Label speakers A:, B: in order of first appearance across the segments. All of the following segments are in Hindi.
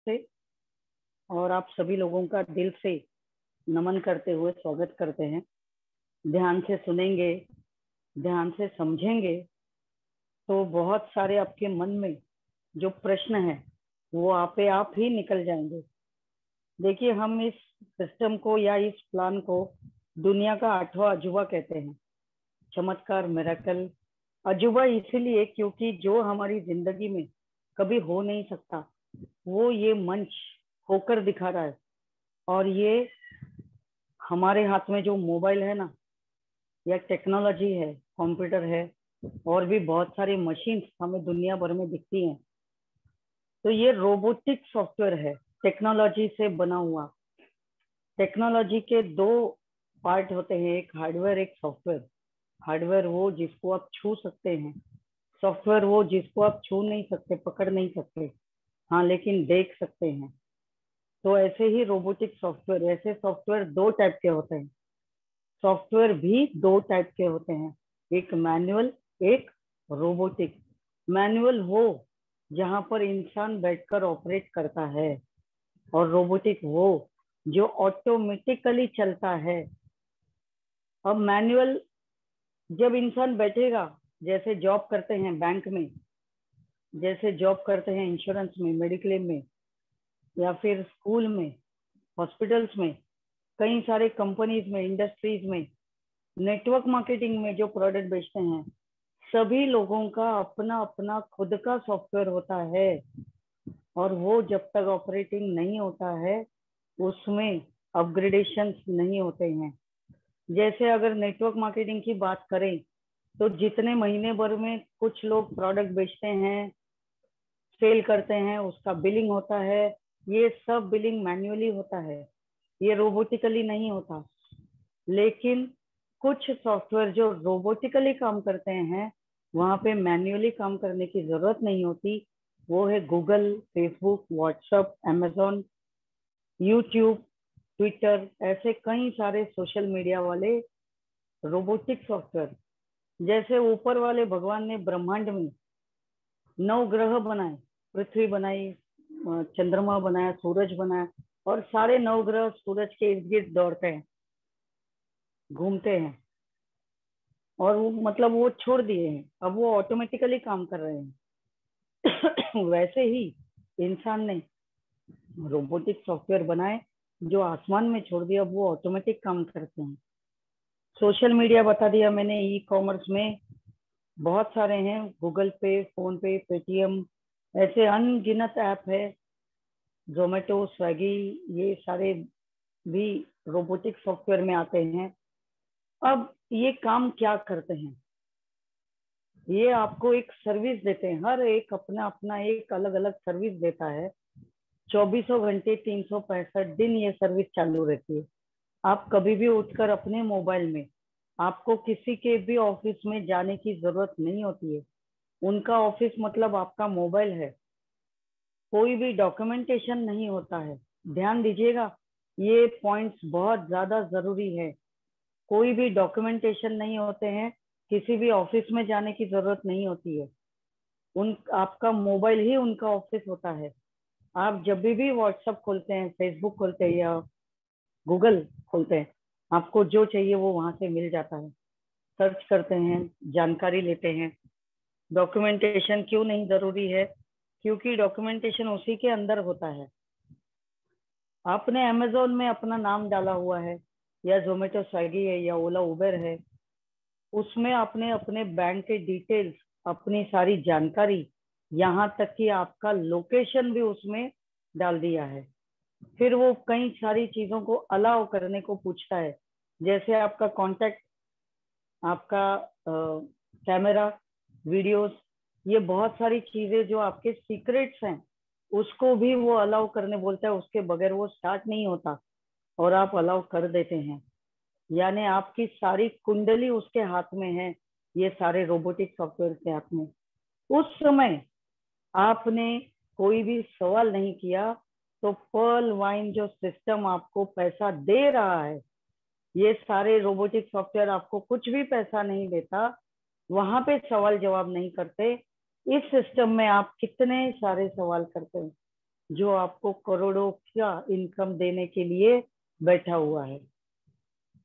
A: से और आप सभी लोगों का दिल से नमन करते हुए स्वागत करते हैं। ध्यान से सुनेंगे, ध्यान से समझेंगे तो बहुत सारे आपके मन में जो प्रश्न है वो आपे आप ही निकल जाएंगे। देखिए, हम इस सिस्टम को या इस प्लान को दुनिया का 8वां अजूबा कहते हैं। चमत्कार, मिरेकल। अजूबा इसीलिए क्योंकि जो हमारी जिंदगी में कभी हो नहीं सकता वो ये मंच होकर दिखा रहा है। और ये हमारे हाथ में जो मोबाइल है ना, या टेक्नोलॉजी है, कंप्यूटर है, और भी बहुत सारी मशीन्स हमें दुनिया भर में दिखती हैं। तो ये रोबोटिक सॉफ्टवेयर है, टेक्नोलॉजी से बना हुआ। टेक्नोलॉजी के दो पार्ट होते हैं, एक हार्डवेयर, एक सॉफ्टवेयर। हार्डवेयर वो जिसको आप छू सकते हैं, सॉफ्टवेयर वो जिसको आप छू नहीं सकते, पकड़ नहीं सकते, हाँ लेकिन देख सकते हैं। तो ऐसे ही रोबोटिक सॉफ्टवेयर, ऐसे सॉफ्टवेयर दो टाइप के होते हैं। सॉफ्टवेयर भी दो टाइप के होते हैं, एक मैनुअल, एक रोबोटिक। मैनुअल वो जहां पर इंसान बैठकर ऑपरेट करता है, और रोबोटिक वो जो ऑटोमेटिकली चलता है। अब मैनुअल जब इंसान बैठेगा, जैसे जॉब करते हैं बैंक में, जैसे जॉब करते हैं इंश्योरेंस में, मेडिक्लेम में, या फिर स्कूल में, हॉस्पिटल्स में, कई सारे कंपनीज में, इंडस्ट्रीज में, नेटवर्क मार्केटिंग में जो प्रोडक्ट बेचते हैं, सभी लोगों का अपना अपना खुद का सॉफ्टवेयर होता है। और वो जब तक ऑपरेटिंग नहीं होता है उसमें अपग्रेडेशन नहीं होते हैं। जैसे अगर नेटवर्क मार्केटिंग की बात करें तो जितने महीने भर में कुछ लोग प्रोडक्ट बेचते हैं, सेल करते हैं, उसका बिलिंग होता है, ये सब बिलिंग मैन्युअली होता है, ये रोबोटिकली नहीं होता। लेकिन कुछ सॉफ्टवेयर जो रोबोटिकली काम करते हैं वहां पे मैन्युअली काम करने की जरूरत नहीं होती। वो है Google, Facebook, WhatsApp, Amazon, YouTube, Twitter, ऐसे कई सारे सोशल मीडिया वाले रोबोटिक सॉफ्टवेयर। जैसे ऊपर वाले भगवान ने ब्रह्मांड में 9 ग्रह बनाए, पृथ्वी बनाई, चंद्रमा बनाया, सूरज बनाया, और सारे 9 ग्रह सूरज के इर्द गिर्द दौड़ते हैं, घूमते हैं, और वो मतलब वो छोड़ दिए हैं, अब वो ऑटोमेटिकली काम कर रहे हैं। वैसे ही इंसान ने रोबोटिक सॉफ्टवेयर बनाए जो आसमान में छोड़ दिया, अब वो ऑटोमेटिक काम करते हैं। सोशल मीडिया बता दिया मैंने, ई कॉमर्स में बहुत सारे हैं, गूगल पे, फोन पे, पेटीएम, ऐसे अनगिनत ऐप है, जोमेटो, स्विगी, ये सारे भी रोबोटिक सॉफ्टवेयर में आते हैं। अब ये काम क्या करते हैं? ये आपको एक सर्विस देते हैं, हर एक अपना अपना एक अलग अलग सर्विस देता है। 24 घंटे 365 दिन ये सर्विस चालू रहती है। आप कभी भी उठकर अपने मोबाइल में, आपको किसी के भी ऑफिस में जाने की जरूरत नहीं होती है। उनका ऑफिस मतलब आपका मोबाइल है। कोई भी डॉक्यूमेंटेशन नहीं होता है। ध्यान दीजिएगा, ये पॉइंट्स बहुत ज्यादा जरूरी है। कोई भी डॉक्यूमेंटेशन नहीं होते हैं, किसी भी ऑफिस में जाने की जरूरत नहीं होती है। आपका मोबाइल ही उनका ऑफिस होता है। आप जब भी व्हाट्सएप खोलते हैं, फेसबुक खोलते हैं, या गूगल खोलते हैं, आपको जो चाहिए वो वहां से मिल जाता है। सर्च करते हैं, जानकारी लेते हैं। डॉक्यूमेंटेशन क्यों नहीं जरूरी है? क्योंकि डॉक्यूमेंटेशन उसी के अंदर होता है। आपने अमेजोन में अपना नाम डाला हुआ है, या जोमेटो, स्विगी है, या ओला, उबेर है, उसमें आपने अपने बैंक के डिटेल्स, अपनी सारी जानकारी, यहाँ तक कि आपका लोकेशन भी उसमें डाल दिया है। फिर वो कई सारी चीजों को अलाउ करने को पूछता है, जैसे आपका कॉन्टेक्ट, आपका कैमरा, वीडियोस, ये बहुत सारी चीजें जो आपके सीक्रेट्स हैं उसको भी वो अलाउ करने बोलता है। उसके बगैर वो स्टार्ट नहीं होता, और आप अलाउ कर देते हैं। यानी आपकी सारी कुंडली उसके हाथ में है, ये सारे रोबोटिक सॉफ्टवेयर के हाथ में। उस समय आपने कोई भी सवाल नहीं किया, तो पर्ल वाइन जो सिस्टम आपको पैसा दे रहा है, ये सारे रोबोटिक सॉफ्टवेयर आपको कुछ भी पैसा नहीं देता, वहां पे सवाल जवाब नहीं करते। इस सिस्टम में आप कितने सारे सवाल करते हैं। जो आपको करोड़ों का इनकम देने के लिए बैठा हुआ है।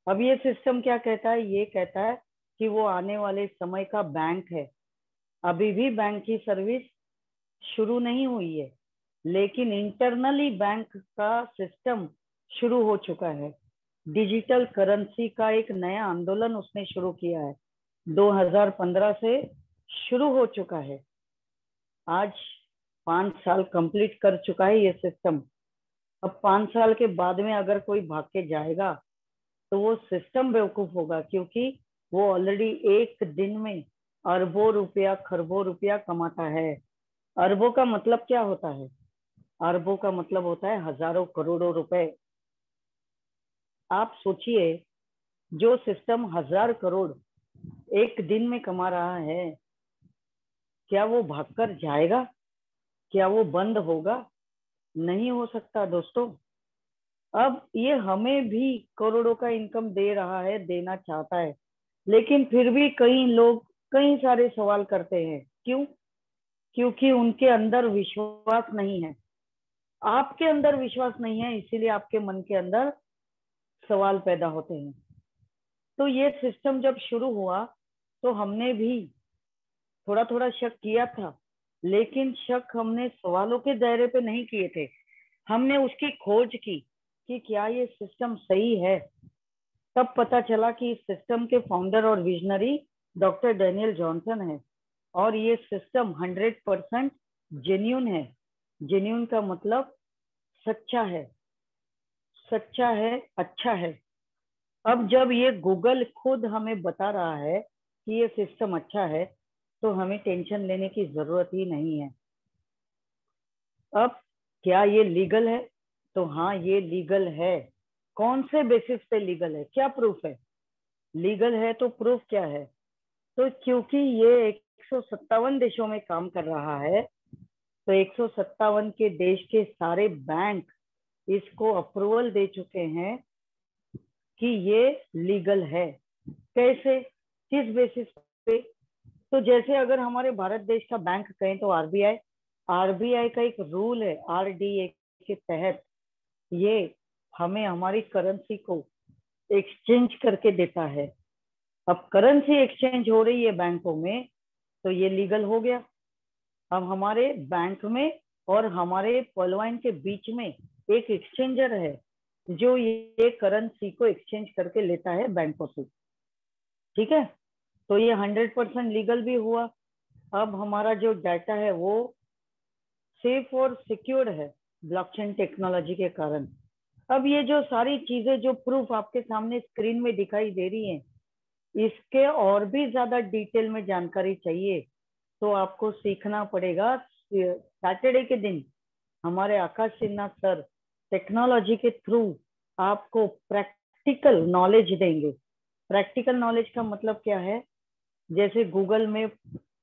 A: अब ये सिस्टम क्या कहता है? ये कहता है कि वो आने वाले समय का बैंक है। अभी भी बैंक की सर्विस शुरू नहीं हुई है, लेकिन इंटरनली बैंक का सिस्टम शुरू हो चुका है। डिजिटल करेंसी का एक नया आंदोलन उसने शुरू किया है, 2015 से शुरू हो चुका है। आज 5 साल कंप्लीट कर चुका है ये सिस्टम। अब 5 साल के बाद में अगर कोई भाग के जाएगा तो वो सिस्टम बेवकूफ होगा, क्योंकि वो ऑलरेडी एक दिन में अरबों रुपया खरबों रुपया कमाता है। अरबों का मतलब क्या होता है? अरबों का मतलब होता है हजारों करोड़ों रुपए। आप सोचिए, जो सिस्टम 1000 करोड़ एक दिन में कमा रहा है, क्या वो भागकर जाएगा? क्या वो बंद होगा? नहीं हो सकता दोस्तों। अब ये हमें भी करोड़ों का इनकम दे रहा है, देना चाहता है, लेकिन फिर भी कई लोग कई सारे सवाल करते हैं। क्यों? क्योंकि उनके अंदर विश्वास नहीं है। आपके अंदर विश्वास नहीं है, इसीलिए आपके मन के अंदर सवाल पैदा होते हैं। तो ये सिस्टम जब शुरू हुआ तो हमने भी थोड़ा थोड़ा शक किया था, लेकिन शक हमने सवालों के दायरे पे नहीं किए थे। हमने उसकी खोज की कि क्या ये सिस्टम सही है। तब पता चला कि इस सिस्टम के फाउंडर और विजनरी डॉक्टर डैनियल जॉनसन है, और ये सिस्टम 100% जेन्यून है। जेन्यून का मतलब सच्चा है। सच्चा है, अच्छा है। अब जब ये गूगल खुद हमें बता रहा है कि ये सिस्टम अच्छा है, तो हमें टेंशन लेने की जरूरत ही नहीं है। अब क्या ये लीगल है? तो हाँ, ये लीगल है। कौन से बेसिस पे लीगल है? क्या प्रूफ है? लीगल है तो प्रूफ क्या है? तो क्योंकि ये 157 देशों में काम कर रहा है, तो 157 के देश के सारे बैंक इसको अप्रूवल दे चुके हैं कि ये लीगल है। कैसे? किस बेसिस पे? तो जैसे अगर हमारे भारत देश का बैंक कहें तो आरबीआई। आरबीआई का एक रूल है, आरडीए के तहत ये हमें हमारी करेंसी को एक्सचेंज करके देता है। अब करेंसी एक्सचेंज हो रही है बैंकों में, तो ये लीगल हो गया। अब हमारे बैंक में और हमारे पॉलवाइन के बीच में एक एक्सचेंजर है, जो ये करेंसी को एक्सचेंज करके लेता है बैंकों से। ठीक है, तो ये 100% लीगल भी हुआ। अब हमारा जो डाटा है वो सेफ और सिक्योर्ड है ब्लॉकचेन टेक्नोलॉजी के कारण। अब ये जो सारी चीजें, जो प्रूफ आपके सामने स्क्रीन में दिखाई दे रही हैं, इसके और भी ज्यादा डिटेल में जानकारी चाहिए तो आपको सीखना पड़ेगा। सैटरडे के दिन हमारे आकाश सिन्हा सर टेक्नोलॉजी के थ्रू आपको प्रैक्टिकल नॉलेज देंगे। प्रैक्टिकल नॉलेज का मतलब क्या है? जैसे गूगल में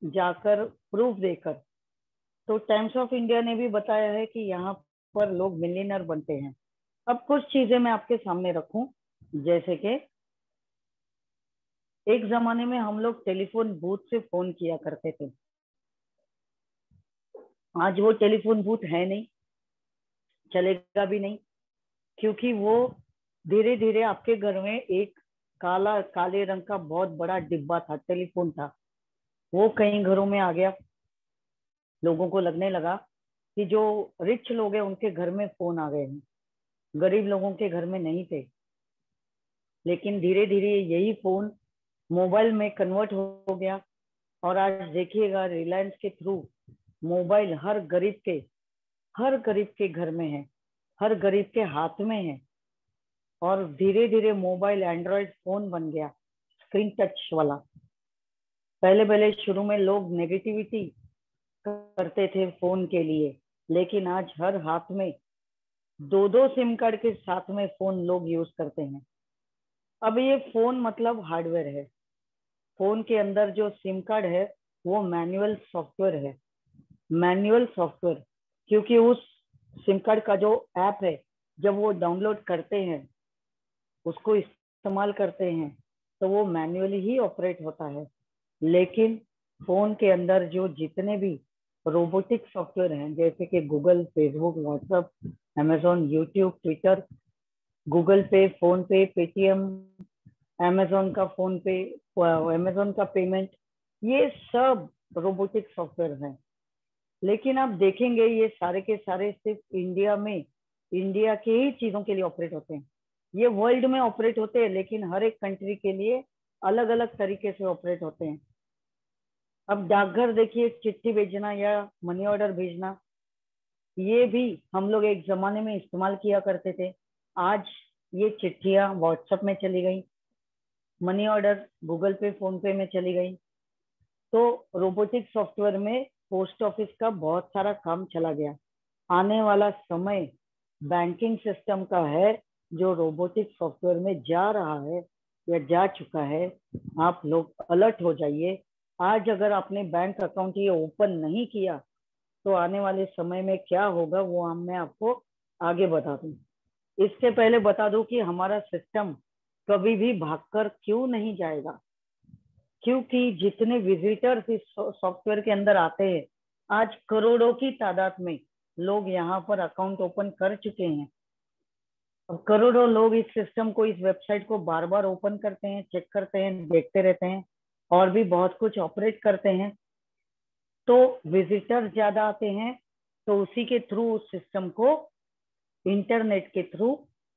A: जाकर प्रूफ देकर, तो टाइम्स ऑफ इंडिया ने भी बताया है कि यहाँ पर लोग मिलियनर बनते हैं। अब कुछ चीजें मैं आपके सामने रखूं, जैसे कि एक जमाने में हम लोग टेलीफोन बूथ से फोन किया करते थे। आज वो टेलीफोन बूथ है नहीं, चलेगा भी नहीं, क्योंकि वो धीरे धीरे आपके घर में एक काले रंग का बहुत बड़ा डिब्बा था, टेलीफोन था। वो कई घरों में आ गया। लोगों को लगने लगा कि जो रिच लोग हैं उनके घर में फोन आ गए हैं, गरीब लोगों के घर में नहीं थे। लेकिन धीरे धीरे यही फोन मोबाइल में कन्वर्ट हो गया, और आज देखिएगा रिलायंस के थ्रू मोबाइल हर गरीब के घर में है, हर गरीब के हाथ में है। और धीरे धीरे मोबाइल एंड्रॉयड फोन बन गया, स्क्रीन टच वाला। पहले पहले शुरू में लोग नेगेटिविटी करते थे फोन के लिए, लेकिन आज हर हाथ में दो दो सिम कार्ड के साथ में फोन लोग यूज करते हैं। अब ये फोन मतलब हार्डवेयर है। फोन के अंदर जो सिम कार्ड है वो मैनुअल सॉफ्टवेयर है। मैनुअल सॉफ्टवेयर, क्योंकि उस सिम कार्ड का जो ऐप है, जब वो डाउनलोड करते हैं, उसको इस्तेमाल करते हैं, तो वो मैन्युअली ही ऑपरेट होता है। लेकिन फोन के अंदर जो जितने भी रोबोटिक सॉफ्टवेयर हैं, जैसे कि Google, Facebook, WhatsApp, Amazon, YouTube, Twitter, Google पे, फोन पे, पेटीएम, अमेजोन का फोन पे, अमेजोन का पेमेंट, ये सब रोबोटिक सॉफ्टवेयर हैं। लेकिन आप देखेंगे ये सारे के सारे सिर्फ इंडिया में, इंडिया के ही चीजों के लिए ऑपरेट होते हैं। ये वर्ल्ड में ऑपरेट होते हैं, लेकिन हर एक कंट्री के लिए अलग अलग तरीके से ऑपरेट होते हैं। अब डाकघर देखिए, चिट्ठी भेजना या मनी ऑर्डर भेजना, ये भी हम लोग एक जमाने में इस्तेमाल किया करते थे। आज ये चिट्ठियां व्हाट्सएप में चली गई, मनी ऑर्डर गूगल पे, फोन पे में चली गई। तो रोबोटिक सॉफ्टवेयर में पोस्ट ऑफिस का बहुत सारा काम चला गया। आने वाला समय बैंकिंग सिस्टम का है, जो रोबोटिक सॉफ्टवेयर में जा रहा है या जा चुका है। आप लोग अलर्ट हो जाइए। आज अगर आपने बैंक अकाउंट ये ओपन नहीं किया, तो आने वाले समय में क्या होगा वो मैं आपको आगे बता दूं। इससे पहले बता दूं कि हमारा सिस्टम कभी भी भागकर क्यों नहीं जाएगा, क्योंकि जितने विजिटर्स इस सॉफ्टवेयर के अंदर आते हैं, आज करोड़ों की तादाद में लोग यहाँ पर अकाउंट ओपन कर चुके हैं। अब करोड़ों लोग इस सिस्टम को, इस वेबसाइट को बार बार ओपन करते हैं, चेक करते हैं, देखते रहते हैं, और भी बहुत कुछ ऑपरेट करते हैं। तो विजिटर ज्यादा आते हैं, तो उसी के थ्रू उस सिस्टम को इंटरनेट के थ्रू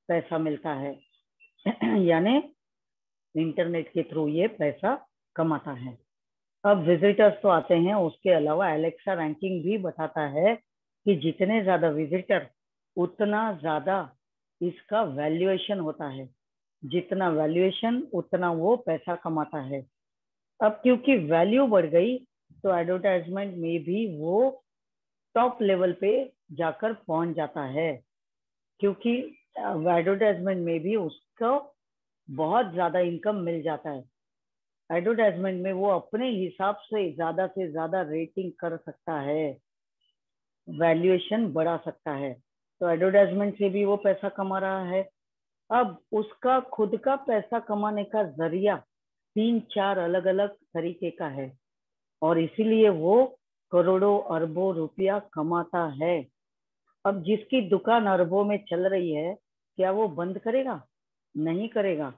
A: पैसा मिलता है। यानी इंटरनेट के थ्रू ये पैसा कमाता है। अब विजिटर्स तो आते हैं, उसके अलावा एलेक्सा रैंकिंग भी बताता है कि जितने ज्यादा विजिटर, उतना ज्यादा इसका वैल्यूएशन होता है। जितना वैल्यूएशन, उतना वो पैसा कमाता है। अब क्योंकि वैल्यू बढ़ गई, तो एडवर्टाइजमेंट में भी वो टॉप लेवल पे जाकर पहुंच जाता है, क्योंकि एडवर्टाइजमेंट में भी उसको बहुत ज्यादा इनकम मिल जाता है। एडवर्टाइजमेंट में वो अपने हिसाब से ज्यादा रेटिंग कर सकता है, वैल्यूएशन बढ़ा सकता है। तो एडवर्टाइजमेंट से भी वो पैसा कमा रहा है। अब उसका खुद का पैसा कमाने का जरिया 3-4 अलग अलग तरीके का है, और इसीलिए वो करोड़ों अरबों रुपया कमाता है। अब जिसकी दुकान अरबों में चल रही है, क्या वो बंद करेगा? नहीं करेगा।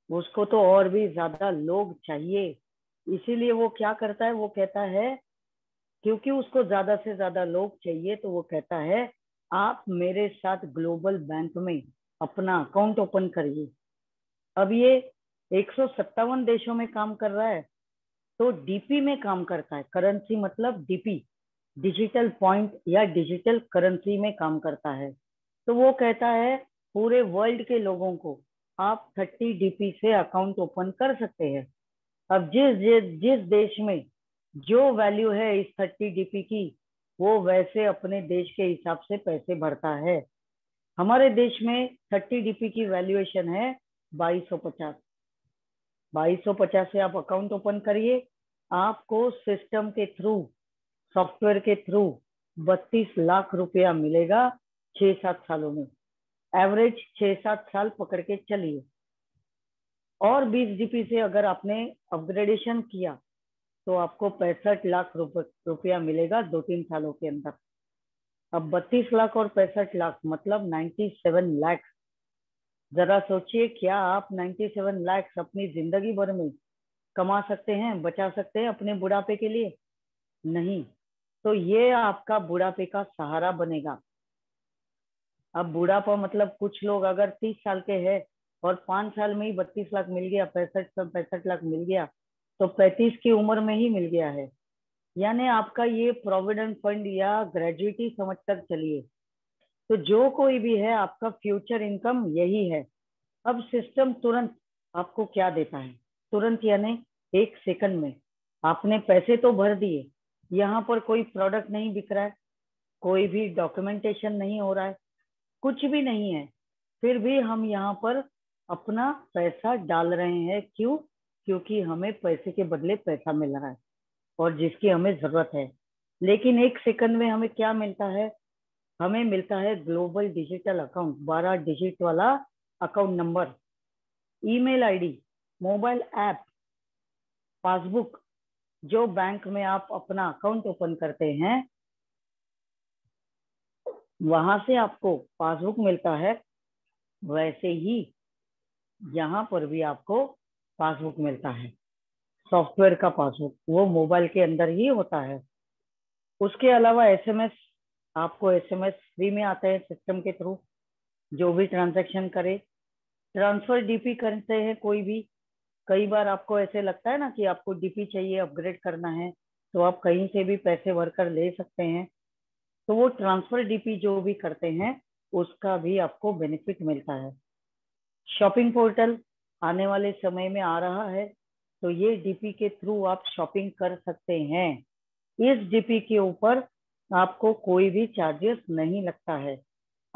A: उसको तो और भी ज्यादा लोग चाहिए। इसीलिए वो क्या करता है, वो कहता है, क्योंकि उसको ज्यादा से ज्यादा लोग चाहिए, तो वो कहता है आप मेरे साथ ग्लोबल बैंक में अपना अकाउंट ओपन करिए। अब ये 157 देशों में काम कर रहा है, तो डीपी में काम करता है। करेंसी मतलब डीपी, डिजिटल पॉइंट या डिजिटल करेंसी में काम करता है। तो वो कहता है पूरे वर्ल्ड के लोगों को आप 30 डीपी से अकाउंट ओपन कर सकते हैं। अब जिस देश में जो वैल्यू है इस 30 डीपी की, वो वैसे अपने देश के हिसाब से पैसे भरता है। हमारे देश में 30 डीपी की वैल्यूएशन है 2250। 2250 से आप अकाउंट ओपन करिए। आपको सिस्टम के थ्रू, सॉफ्टवेयर के थ्रू 32 लाख रुपया मिलेगा 6-7 सालों में। एवरेज 6-7 साल पकड़ के चलिए। और 20 डीपी से अगर आपने अपग्रेडेशन किया, तो आपको 65 लाख रुपया मिलेगा 2-3 सालों के अंदर। अब 32 लाख और 65 लाख मतलब 97 लाख। जरा सोचिए, क्या आप 97 लाख अपनी जिंदगी भर में कमा सकते हैं, बचा सकते हैं अपने बुढ़ापे के लिए? नहीं। तो ये आपका बुढ़ापे का सहारा बनेगा। अब बुढ़ापा मतलब कुछ लोग अगर 30 साल के हैं और 5 साल में ही 32 लाख मिल गया, 65 लाख मिल गया, तो 35 की उम्र में ही मिल गया है। यानी आपका ये प्रोविडेंट फंड या ग्रेजुइटी समझ कर चलिए। तो जो कोई भी है, आपका फ्यूचर इनकम यही है। अब सिस्टम तुरंत आपको क्या देता है? तुरंत यानी 1 सेकंड में आपने पैसे तो भर दिए, यहाँ पर कोई प्रोडक्ट नहीं बिक रहा है, कोई भी डॉक्यूमेंटेशन नहीं हो रहा है, कुछ भी नहीं है, फिर भी हम यहाँ पर अपना पैसा डाल रहे हैं। क्यों? क्योंकि हमें पैसे के बदले पैसा मिल रहा है और जिसकी हमें जरूरत है। लेकिन 1 सेकंड में हमें क्या मिलता है? हमें मिलता है ग्लोबल डिजिटल अकाउंट, 12 डिजिट वाला account number, email ID, mobile app, passbook. जो बैंक में आप अपना अकाउंट ओपन करते हैं, वहां से आपको पासबुक मिलता है, वैसे ही यहाँ पर भी आपको पासबुक मिलता है। सॉफ्टवेयर का पासबुक वो मोबाइल के अंदर ही होता है। उसके अलावा एसएमएस, आपको एसएमएस फ्री में आता है सिस्टम के थ्रू। जो भी ट्रांजैक्शन करे, ट्रांसफर डीपी करते हैं कोई भी, कई बार आपको ऐसे लगता है ना कि आपको डीपी चाहिए, अपग्रेड करना है, तो आप कहीं से भी पैसे भरकर ले सकते हैं। तो वो ट्रांसफर डीपी जो भी करते हैं उसका भी आपको बेनिफिट मिलता है। शॉपिंग पोर्टल आने वाले समय में आ रहा है, तो ये डीपी के थ्रू आप शॉपिंग कर सकते हैं। इस डीपी के ऊपर आपको कोई भी चार्जेस नहीं लगता है।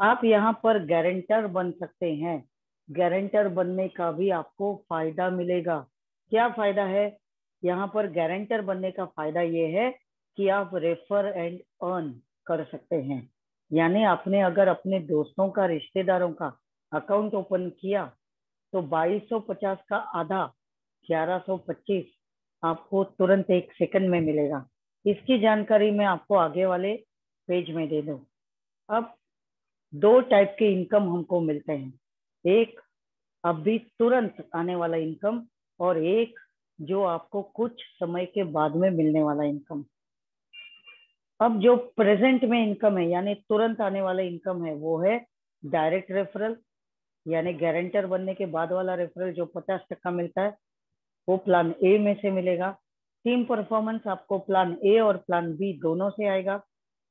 A: आप यहाँ पर गारंटर बन सकते हैं। गारंटर बनने का भी आपको फायदा मिलेगा। क्या फायदा है? यहाँ पर गारंटर बनने का फायदा ये है कि आप रेफर एंड अर्न कर सकते हैं। यानी आपने अगर अपने दोस्तों का, रिश्तेदारों का अकाउंट ओपन किया तो 2250 का आधा 1125 आपको तुरंत 1 सेकंड में मिलेगा। इसकी जानकारी मैं आपको आगे वाले पेज में दे दूं। अब 2 टाइप के इनकम हमको मिलते हैं, एक अभी तुरंत आने वाला इनकम और एक जो आपको कुछ समय के बाद में मिलने वाला इनकम। अब जो प्रेजेंट में इनकम है यानी तुरंत आने वाला इनकम है वो है डायरेक्ट रेफरल, यानी गारंटर बनने के बाद वाला रेफरल जो 50% मिलता है वो प्लान ए में से मिलेगा। टीम परफॉर्मेंस आपको प्लान ए और प्लान बी दोनों से आएगा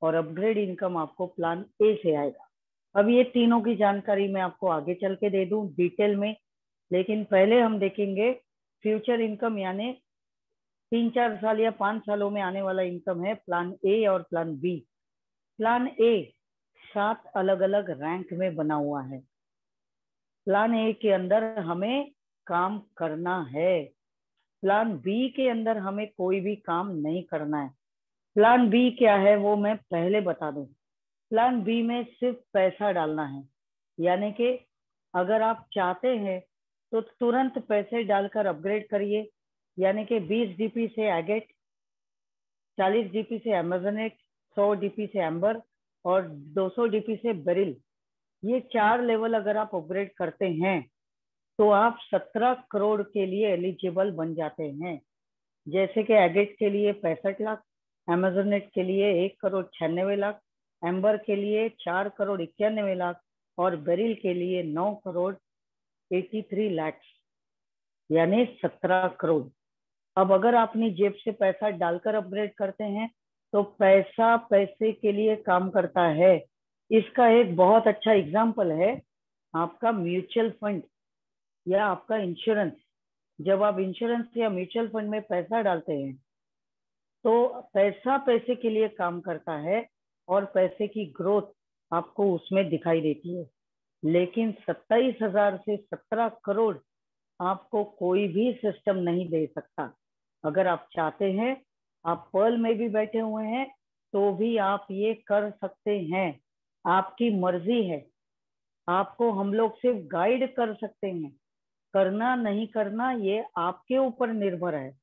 A: और अपग्रेड इनकम आपको प्लान ए से आएगा। अब ये तीनों की जानकारी मैं आपको आगे चल के दे दूं डिटेल में, लेकिन पहले हम देखेंगे फ्यूचर इनकम, यानी 3-4 साल या 5 सालों में आने वाला इनकम है प्लान ए और प्लान बी। प्लान ए 7 अलग अलग रैंक में बना हुआ है। प्लान ए के अंदर हमें काम करना है, प्लान बी के अंदर हमें कोई भी काम नहीं करना है। प्लान बी क्या है वो मैं पहले बता दूं। प्लान बी में सिर्फ पैसा डालना है, यानी कि अगर आप चाहते हैं तो तुरंत पैसे डालकर अपग्रेड करिए, यानी कि 20 डीपी से एगेट, 40 डीपी से अमेजोनेट, 100 डीपी से एम्बर और 200 डीपी से बेरिल। ये 4 लेवल अगर आप अपग्रेड करते हैं तो आप 17 करोड़ के लिए एलिजिबल बन जाते हैं। जैसे कि एगेट के लिए 65 लाख, अमेजोनेट के लिए 1 करोड़ 96 लाख, एम्बर के लिए 4 करोड़ 91 लाख और बेरिल के लिए 9 करोड़ 83 लाख, यानी 17 करोड़। अब अगर अपनी जेब से पैसा डालकर अपग्रेड करते हैं तो पैसा पैसे के लिए काम करता है। इसका एक बहुत अच्छा एग्जाम्पल है आपका म्यूचुअल फंड या आपका इंश्योरेंस। जब आप इंश्योरेंस या म्यूचुअल फंड में पैसा डालते हैं तो पैसा पैसे के लिए काम करता है और पैसे की ग्रोथ आपको उसमें दिखाई देती है। लेकिन 27,000 से 17 करोड़ आपको कोई भी सिस्टम नहीं दे सकता। अगर आप चाहते हैं, आप पर्ल में भी बैठे हुए हैं तो भी आप ये कर सकते हैं, आपकी मर्जी है। आपको हम लोग सिर्फ गाइड कर सकते हैं, करना नहीं करना ये आपके ऊपर निर्भर है।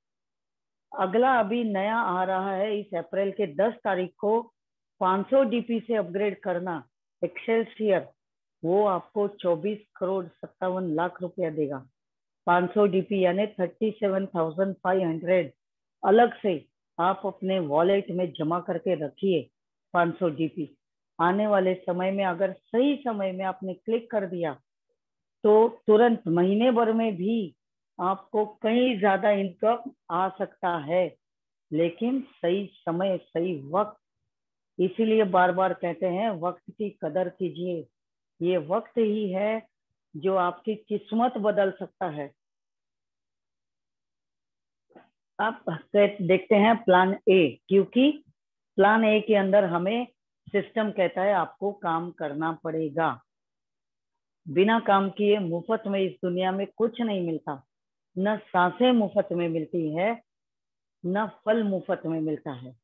A: अगला अभी नया आ रहा है इस अप्रैल के 10 तारीख को, 500 डीपी से अपग्रेड करना एक्सेलसियर, वो आपको 24 करोड़ 57 लाख रुपया देगा। 500 डीपी यानी 37,500 अलग से आप अपने वॉलेट में जमा करके रखिए। 500 डीपी आने वाले समय में अगर सही समय में आपने क्लिक कर दिया तो तुरंत महीने भर में भी आपको कहीं ज्यादा इनकम आ सकता है, लेकिन सही समय सही वक्त। इसीलिए बार बार कहते हैं वक्त की कदर कीजिए। ये वक्त ही है जो आपकी किस्मत बदल सकता है। आप देखते हैं प्लान ए, क्योंकि प्लान ए के अंदर हमें सिस्टम कहता है आपको काम करना पड़ेगा। बिना काम किए मुफ्त में इस दुनिया में कुछ नहीं मिलता। न सांसें मुफ्त में मिलती है, न फल मुफ्त में मिलता है।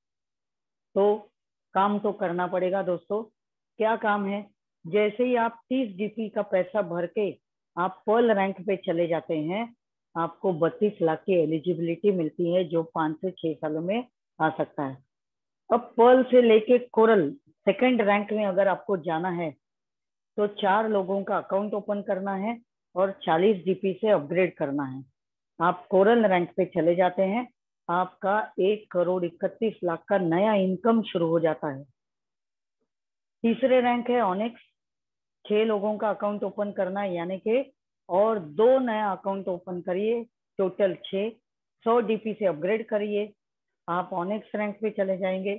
A: तो काम तो करना पड़ेगा दोस्तों। क्या काम है? जैसे ही आप 30 डीपी का पैसा भर के आप पर्ल रैंक पे चले जाते हैं, आपको 32 लाख की एलिजिबिलिटी मिलती है जो 5 से 6 सालों में आ सकता है। अब पर्ल से लेके कोरल, सेकंड रैंक में अगर आपको जाना है तो 4 लोगों का अकाउंट ओपन करना है और 40 डीपी से अपग्रेड करना है। आप कोरल रैंक पे चले जाते हैं, आपका 1,31,00,000 का नया इनकम शुरू हो जाता है। तीसरे रैंक है ऑनिक्स, 6 लोगों का अकाउंट ओपन करना है, यानी कि और 2 नया अकाउंट ओपन करिए, टोटल 6, 100 डीपी से अपग्रेड करिए, आप ऑनिक्स रैंक पे चले जाएंगे।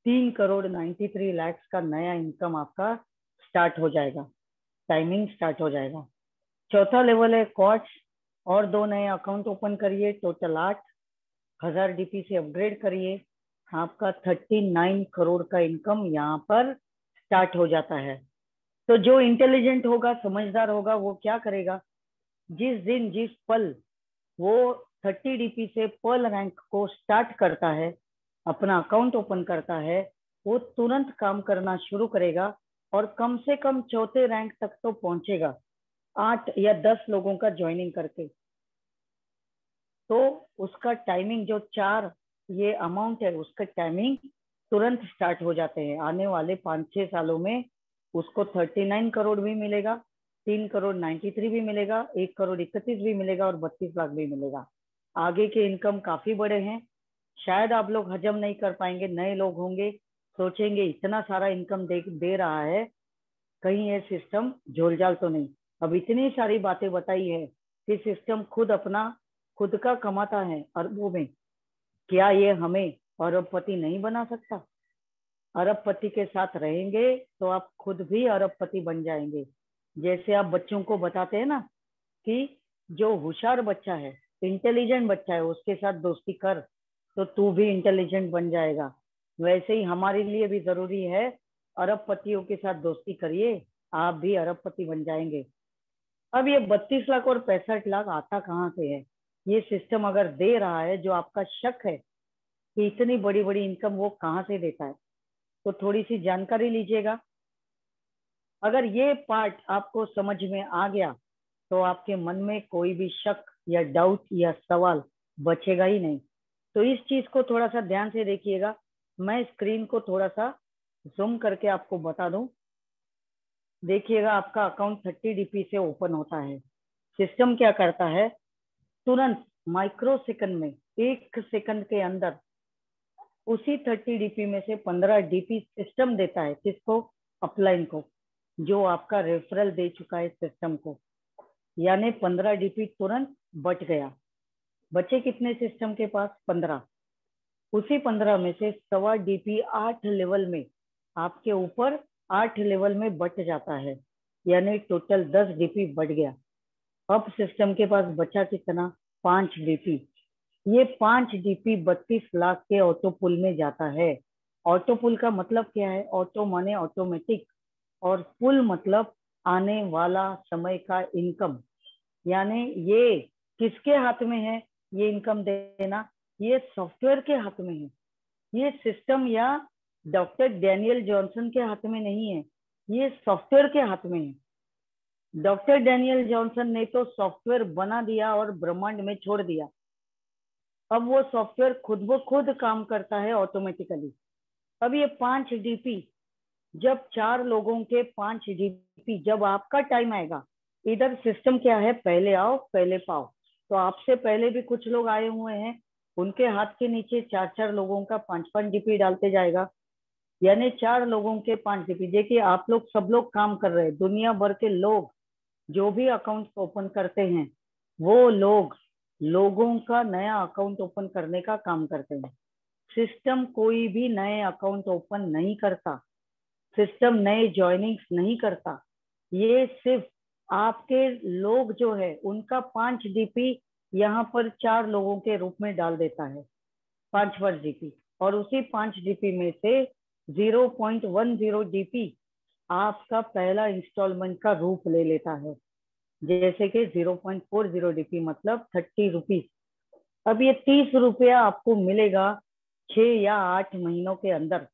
A: 3,93,00,000 का नया इनकम आपका स्टार्ट हो जाएगा, टाइमिंग स्टार्ट हो जाएगा। चौथा लेवल है क्वार्ट्स, और 2 नए अकाउंट ओपन करिए, टोटल 8,000 डीपी से अपग्रेड करिए, आपका 39 करोड़ का इनकम यहाँ पर स्टार्ट हो जाता है। तो जो इंटेलिजेंट होगा, समझदार होगा, वो क्या करेगा, जिस दिन जिस पल वो 30 डीपी से पर्ल रैंक को स्टार्ट करता है, अपना अकाउंट ओपन करता है, वो तुरंत काम करना शुरू करेगा और कम से कम चौथे रैंक तक तो पहुंचेगा, 8 या 10 लोगों का ज्वाइनिंग करके। तो उसका टाइमिंग जो 4 ये अमाउंट है, उसका टाइमिंग तुरंत स्टार्ट हो जाते हैं। आने वाले 5-6 सालों में उसको 39 करोड़ भी मिलेगा, 3,93,00,000 भी मिलेगा, 1,31,00,000 भी मिलेगा और 32 लाख भी मिलेगा। आगे के इनकम काफी बड़े हैं, शायद आप लोग हजम नहीं कर पाएंगे। नए लोग होंगे, सोचेंगे इतना सारा इनकम दे रहा है, कहीं ये सिस्टम झोलझाल तो नहीं। अब इतनी सारी बातें बताई है कि सिस्टम खुद का कमाता है अरबों में, क्या ये हमें अरबपति नहीं बना सकता? अरबपति के साथ रहेंगे तो आप खुद भी अरबपति बन जाएंगे। जैसे आप बच्चों को बताते हैं ना कि जो होशियार बच्चा है, इंटेलिजेंट बच्चा है, उसके साथ दोस्ती कर तो तू भी इंटेलिजेंट बन जाएगा। वैसे ही हमारे लिए भी जरूरी है, अरबपतियों के साथ दोस्ती करिए, आप भी अरबपति बन जाएंगे। अब ये 32 लाख और 65 लाख आता कहाँ से है? ये सिस्टम अगर दे रहा है, जो आपका शक है कि इतनी बड़ी बड़ी इनकम वो कहाँ से देता है, तो थोड़ी सी जानकारी लीजिएगा। अगर ये पार्ट आपको समझ में आ गया तो आपके मन में कोई भी शक या डाउट या सवाल बचेगा ही नहीं। तो इस चीज को थोड़ा सा ध्यान से देखिएगा। मैं स्क्रीन को थोड़ा सा जूम करके आपको बता दूं। देखिएगा, आपका अकाउंट 30 डीपी से ओपन होता है। सिस्टम क्या करता है, तुरंत माइक्रो सेकंड में, 1 सेकंड के अंदर उसी 30 डीपी में से 15 डीपी सिस्टम देता है। किसको? अपलाइन को, जो आपका रेफरल दे चुका है सिस्टम को। यानी 15 डीपी तुरंत बच गया। बचे कितने सिस्टम के पास? 15। उसी 15 में से 1.25 डीपी 8 लेवल में आपके ऊपर 8 लेवल में बट जाता है, यानी टोटल 10 डीपी बढ़ गया। अब सिस्टम के पास बचा कितना? 5 डीपी। ये 5 डीपी 32 लाख के ऑटो पुल में जाता है। ऑटो पुल का मतलब क्या है? ऑटो माने ऑटोमेटिक, और पुल मतलब आने वाला समय का इनकम। यानी ये किसके हाथ में है ये इनकम देना? ये सॉफ्टवेयर के हाथ में है। ये सिस्टम या डॉक्टर डैनियल जॉनसन के हाथ में नहीं है, ये सॉफ्टवेयर के हाथ में है। डॉक्टर डैनियल जॉनसन ने तो सॉफ्टवेयर बना दिया और ब्रह्मांड में छोड़ दिया। अब वो सॉफ्टवेयर खुद ब खुद काम करता है ऑटोमेटिकली। अब ये 5 डीपी, जब 4 लोगों के 5 डीपी, जब आपका टाइम आएगा, इधर सिस्टम क्या है, पहले आओ पहले पाओ। तो आपसे पहले भी कुछ लोग आए हुए हैं, उनके हाथ के नीचे 4-4 लोगों का 5-5 डीपी डालते जाएगा। यानी 4 लोगों के 5 डीपी। देखिए, आप लोग सब लोग काम कर रहे हैं, दुनिया भर के लोग जो भी अकाउंट ओपन करते हैं, वो लोगों का नया अकाउंट ओपन करने का काम करते हैं। सिस्टम कोई भी नए अकाउंट ओपन नहीं करता, सिस्टम नए ज्वाइनिंग्स नहीं करता। ये सिर्फ आपके लोग जो है उनका 5 डीपी यहाँ पर 4 लोगों के रूप में डाल देता है, 5 डीपी। और उसी 5 डीपी में से 0.10 डीपी आपका पहला इंस्टॉलमेंट का रूप ले लेता है। जैसे कि 0.40 डीपी मतलब 30 रुपीज। अब ये 30 रुपया आपको मिलेगा 6 या 8 महीनों के अंदर।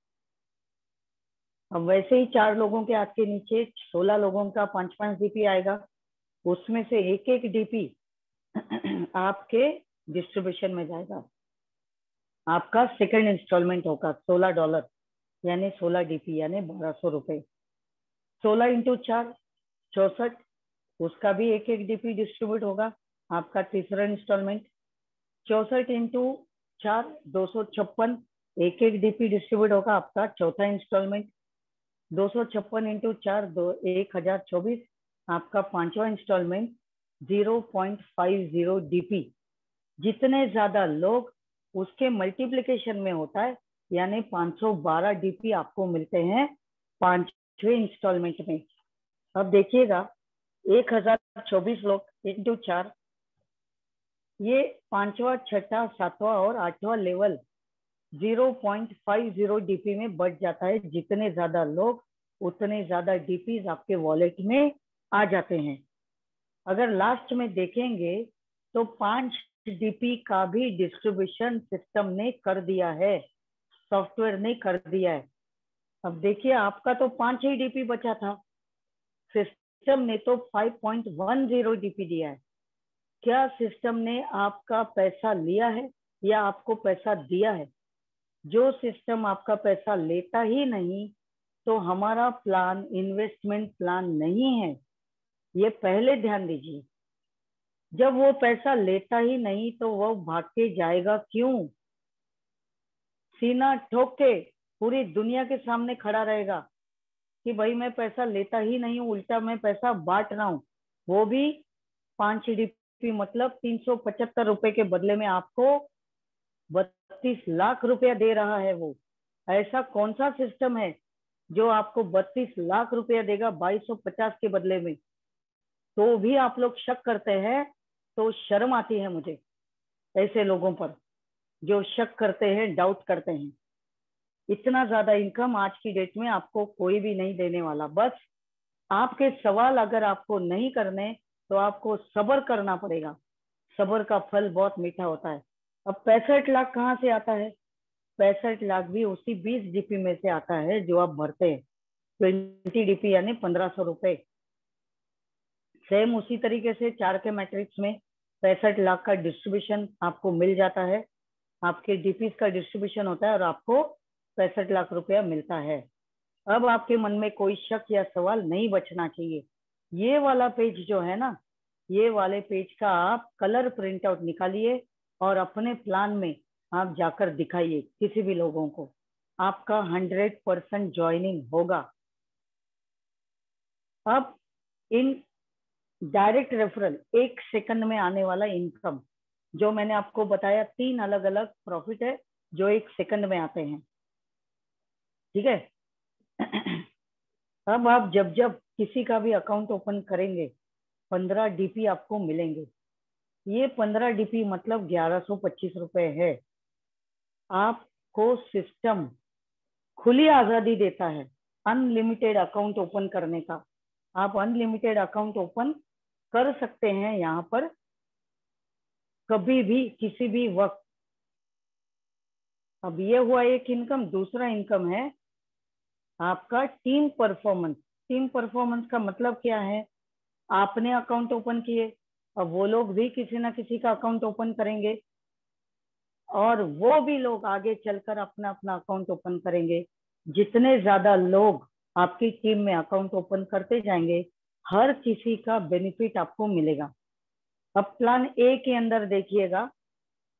A: अब वैसे ही 4 लोगों के हाथ के नीचे 16 लोगों का 5-5 डीपी आएगा, उसमें से एक एक डीपी आपके डिस्ट्रीब्यूशन में जाएगा। आपका सेकंड इंस्टॉलमेंट होगा $16। यानी 16 डीपी यानी 1200 रुपए। 16 इंटू 4 64, उसका भी एक एक डीपी डिस्ट्रीब्यूट होगा, आपका तीसरा इंस्टॉलमेंट। 64 इंटू 4 256, एक एक डीपी डिस्ट्रीब्यूट होगा, आपका चौथा इंस्टॉलमेंट। 256 इंटू 4 1024, आपका पांचवा इंस्टॉलमेंट। 0.50 डीपी, जितने ज्यादा लोग उसके मल्टीप्लिकेशन में होता है, यानी 512 डीपी आपको मिलते हैं पांचवें इंस्टॉलमेंट में। अब देखिएगा 1024 लोग इंटू 4, ये पांचवा, छठा, सातवां और आठवां लेवल 0.50 डीपी में बढ़ जाता है। जितने ज्यादा लोग उतने ज्यादा डीपीज आपके वॉलेट में आ जाते हैं। अगर लास्ट में देखेंगे तो 5 डीपी का भी डिस्ट्रीब्यूशन सिस्टम ने कर दिया है, सॉफ्टवेयर ने कर दिया है। अब देखिए आपका तो 5 ही डीपी बचा था, सिस्टम ने तो 5.10 डीपी दिया है। क्या सिस्टम ने आपका पैसा लिया है या आपको पैसा दिया है? जो सिस्टम आपका पैसा लेता ही नहीं तो हमारा प्लान इन्वेस्टमेंट प्लान नहीं है, ये पहले ध्यान दीजिए। जब वो पैसा लेता ही नहीं तो वो भाग के जाएगा क्यों? सीना ठोक के पूरी दुनिया के सामने खड़ा रहेगा कि भाई मैं पैसा लेता ही नहीं हूँ, उल्टा मैं पैसा बांट रहा हूँ। वो भी 5 डीपी मतलब 375 रुपए के बदले में आपको 32 लाख रुपया दे रहा है। वो ऐसा कौन सा सिस्टम है जो आपको 32 लाख रुपया देगा 2250 के बदले में? तो भी आप लोग शक करते हैं, तो शर्म आती है मुझे ऐसे लोगों पर जो शक करते हैं, डाउट करते हैं। इतना ज्यादा इनकम आज की डेट में आपको कोई भी नहीं देने वाला। बस आपके सवाल अगर आपको नहीं करने तो आपको सब्र करना पड़ेगा। सब्र का फल बहुत मीठा होता है। अब 65 लाख कहाँ से आता है? 65 लाख भी उसी 20 डीपी में से आता है जो आप भरते हैं, 20 डीपी यानी 1500 रुपए। सेम उसी तरीके से 4 के मैट्रिक्स में 65 लाख का डिस्ट्रीब्यूशन आपको मिल जाता है, आपके डीपी का डिस्ट्रीब्यूशन होता है और आपको 65 लाख रुपया मिलता है। अब आपके मन में कोई शक या सवाल नहीं बचना चाहिए। ये वाला पेज जो है ना, ये वाले पेज का आप कलर प्रिंट आउट निकालिए और अपने प्लान में आप जाकर दिखाइए किसी भी लोगों को, आपका 100% ज्वाइनिंग होगा। अब इन डायरेक्ट रेफरल 1 सेकंड में आने वाला इनकम जो मैंने आपको बताया, 3 अलग अलग प्रॉफिट है जो 1 सेकंड में आते हैं, ठीक है। अब आप जब जब किसी का भी अकाउंट ओपन करेंगे 15 डीपी आपको मिलेंगे। ये 15 डीपी मतलब 1125 रुपए है। आपको सिस्टम खुली आजादी देता है अनलिमिटेड अकाउंट ओपन करने का। आप अनलिमिटेड अकाउंट ओपन कर सकते हैं यहाँ पर कभी भी किसी भी वक्त। अब ये हुआ एक इनकम। दूसरा इनकम है आपका टीम परफॉर्मेंस। टीम परफॉर्मेंस का मतलब क्या है? आपने अकाउंट ओपन किए, अब वो लोग भी किसी ना किसी का अकाउंट ओपन करेंगे और वो भी लोग आगे चलकर अपना अपना अकाउंट ओपन करेंगे। जितने ज्यादा लोग आपकी टीम में अकाउंट ओपन करते जाएंगे, हर किसी का बेनिफिट आपको मिलेगा। अब प्लान ए के अंदर देखिएगा,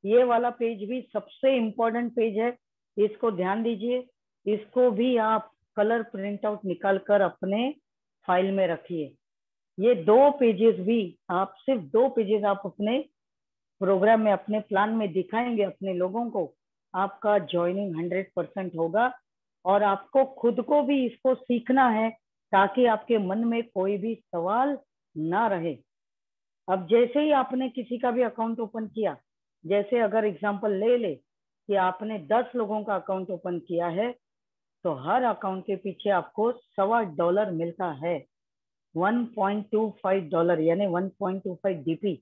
A: ये वाला पेज भी सबसे इम्पोर्टेंट पेज है, इसको ध्यान दीजिए। इसको भी आप कलर प्रिंट आउट निकाल कर अपने फाइल में रखिए। ये 2 पेजेस भी आप, सिर्फ 2 पेजेस आप अपने प्रोग्राम में, अपने प्लान में दिखाएंगे अपने लोगों को, आपका ज्वाइनिंग 100% होगा। और आपको खुद को भी इसको सीखना है ताकि आपके मन में कोई भी सवाल ना रहे। अब जैसे ही आपने किसी का भी अकाउंट ओपन किया, जैसे अगर एग्जांपल ले ले कि आपने 10 लोगों का अकाउंट ओपन किया है, तो हर अकाउंट के पीछे आपको $1.25 मिलता है। $1.25 यानी 1.25 डीपी।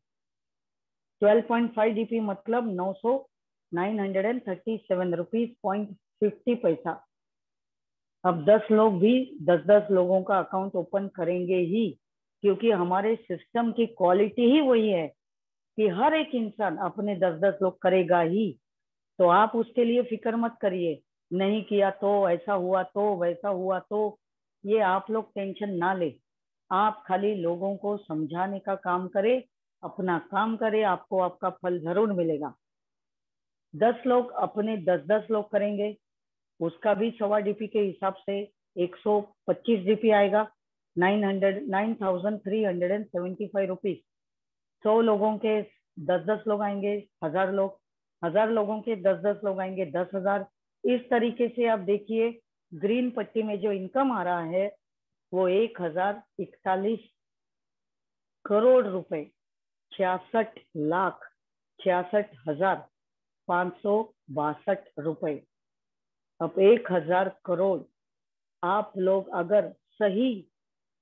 A: 12.5 डीपी मतलब 937 रुपीज 50 पैसा। अब 10 लोग भी 10 लोगों का अकाउंट ओपन करेंगे ही, क्योंकि हमारे सिस्टम की क्वालिटी ही वही है कि हर एक इंसान अपने 10 लोग करेगा ही। तो आप उसके लिए फिक्र मत करिए, नहीं किया तो, ऐसा हुआ तो, वैसा हुआ तो, ये आप लोग टेंशन ना ले। आप खाली लोगों को समझाने का काम करें, अपना काम करें, आपको आपका फल जरूर मिलेगा। 10 लोग अपने 10-10 लोग करेंगे, उसका भी 1.25 DP के हिसाब से 125 DP आएगा, 9,375 रुपीज। 100 लोगों के 10-10 लोग आएंगे, 1000 लोग, 1000 लोगों के 10-10 लोग आएंगे, 10,000। इस तरीके से आप देखिए, ग्रीन पट्टी में जो इनकम आ रहा है वो 1,041 करोड़ रुपए, 66,66,562 रुपए। अब 1,000 करोड़ आप लोग अगर सही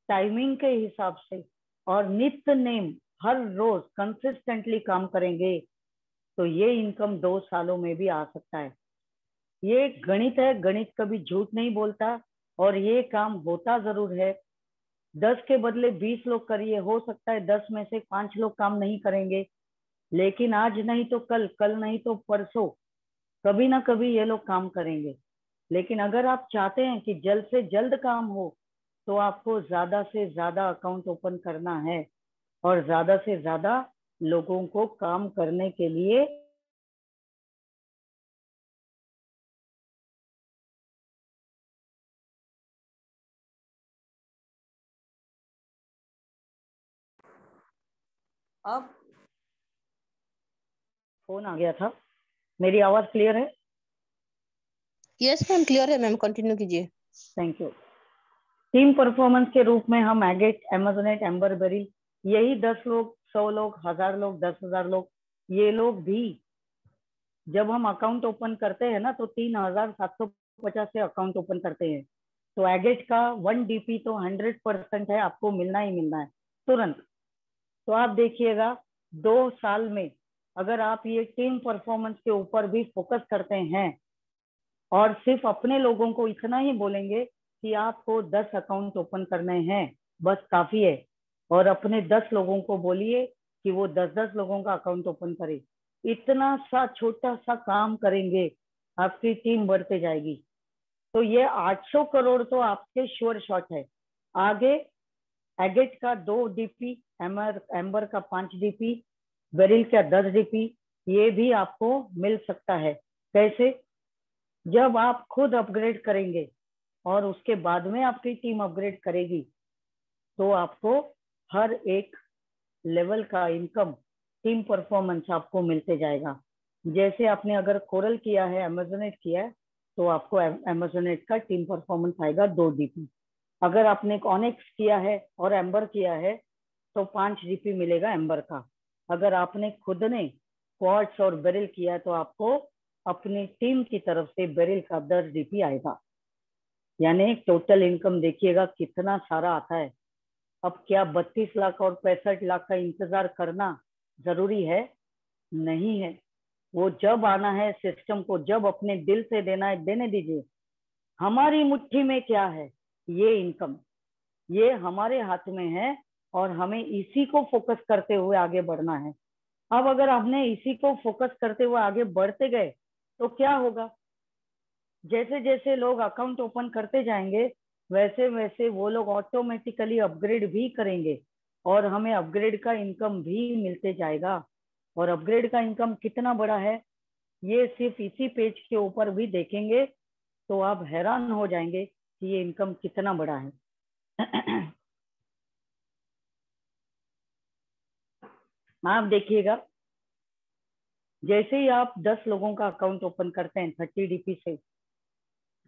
A: टाइमिंग के हिसाब से और नित्य नेम हर रोज कंसिस्टेंटली काम करेंगे तो ये इनकम 2 सालों में भी आ सकता है। ये गणित है, गणित कभी झूठ नहीं बोलता, और ये काम होता जरूर है। 10 के बदले 20 लोग करिए, हो सकता है 10 में से 5 लोग काम नहीं करेंगे, लेकिन आज नहीं तो कल, कल नहीं तो परसों, कभी ना कभी ये लोग काम करेंगे। लेकिन अगर आप चाहते हैं कि जल्द से जल्द काम हो तो आपको ज्यादा से ज्यादा अकाउंट ओपन करना है और ज्यादा से ज्यादा लोगों को काम करने के लिए अब फोन आ गया था। मेरी आवाज क्लियर है?
B: यस मैम, क्लियर है मैम, कंटिन्यू कीजिए।
A: Thank you. टीम परफॉर्मेंस के रूप में हम एगेट, अमेजोनेट, एम्बर बेरिल, यही 10 लोग, 100 लोग, 1000 लोग, 10,000 लोग, ये लोग भी जब हम अकाउंट ओपन करते हैं ना तो 3,750 से अकाउंट ओपन करते हैं। तो एगेट का 1 DP तो 100% है, आपको मिलना ही मिलना है तुरंत। तो आप देखिएगा 2 साल में अगर आप ये टीम परफॉर्मेंस के ऊपर भी फोकस करते हैं और सिर्फ अपने लोगों को इतना ही बोलेंगे कि आपको 10 अकाउंट ओपन करने हैं, बस काफी है, और अपने 10 लोगों को बोलिए कि वो 10-10 लोगों का अकाउंट ओपन करे, इतना सा छोटा सा काम करेंगे, आपकी टीम बढ़ते जाएगी। तो ये 800 करोड़ तो आपके श्योर शॉट है। आगे एगेट का 2 DP, एम्बर का 5 DP, बेरिल का 10 DP, ये भी आपको मिल सकता है। कैसे? जब आप खुद अपग्रेड करेंगे और उसके बाद में आपकी टीम अपग्रेड करेगी तो आपको हर एक लेवल का इनकम, टीम परफॉर्मेंस आपको मिलते जाएगा। जैसे आपने अगर कोरल किया है, अमेजोनेट किया है, तो आपको अमेजोनेट का टीम परफॉर्मेंस आएगा 2 DP। अगर आपने ऑनिक्स किया है और एम्बर किया है तो 5 DP मिलेगा एम्बर का। अगर आपने खुद ने क्वार्ट्स और बेरिल किया है तो आपको अपनी टीम की तरफ से बेरिल का 10 DP आएगा। यानी टोटल इनकम देखिएगा कितना सारा आता है। अब क्या 32 लाख और 65 लाख का इंतजार करना जरूरी है? नहीं है। वो जब आना है सिस्टम को, जब अपने दिल से देना है, देने दीजिए। हमारी मुट्ठी में क्या है? ये इनकम, ये हमारे हाथ में है और हमें इसी को फोकस करते हुए आगे बढ़ना है। अब अगर हमने इसी को फोकस करते हुए आगे बढ़ते गए तो क्या होगा? जैसे जैसे लोग अकाउंट ओपन करते जाएंगे वैसे वैसे वो लोग ऑटोमेटिकली अपग्रेड भी करेंगे और हमें अपग्रेड का इनकम भी मिलते जाएगा। और अपग्रेड का इनकम कितना बड़ा है ये सिर्फ इसी पेज के ऊपर भी देखेंगे तो आप हैरान हो जाएंगे कि ये इनकम कितना बड़ा है। आप देखिएगा, जैसे ही आप 10 लोगों का अकाउंट ओपन करते हैं 30 DP से,